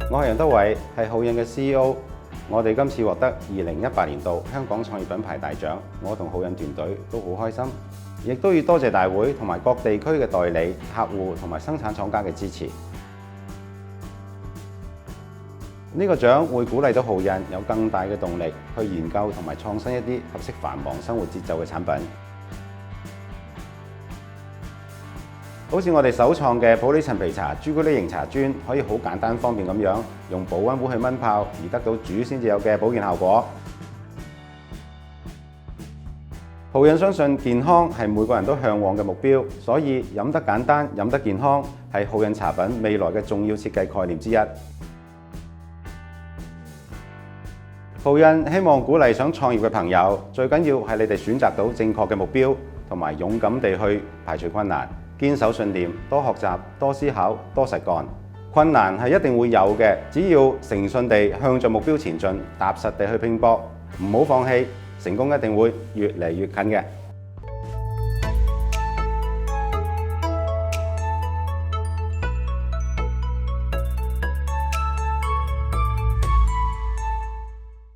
我係楊德偉，係皓印嘅 CEO。我哋今次獲得2018年度香港創業品牌大獎，我同皓印團隊都好開心，亦都要多謝大會同埋各地區嘅代理、客戶同埋生產廠家嘅支持。呢個獎會鼓勵到皓印有更大嘅動力去研究同埋創新一啲合適繁忙生活節奏嘅產品。好似我哋首創嘅普洱陳皮茶朱古力型茶磚，可以好簡單方便咁樣用保溫壺去燜泡，而得到煮先至有嘅保健效果。皓印相信健康係每個人都嚮往嘅目標，所以飲得簡單、飲得健康係皓印茶品未來嘅重要設計概念之一。皓印希望鼓勵想創業嘅朋友，最緊要係你哋選擇到正確嘅目標，同埋勇敢地去排除困難。堅守信念，多學習，多思考，多實幹。困難係一定會有嘅，只要誠信地向着目標前進，踏實地去拼搏，唔好放棄，成功一定會越嚟越近嘅。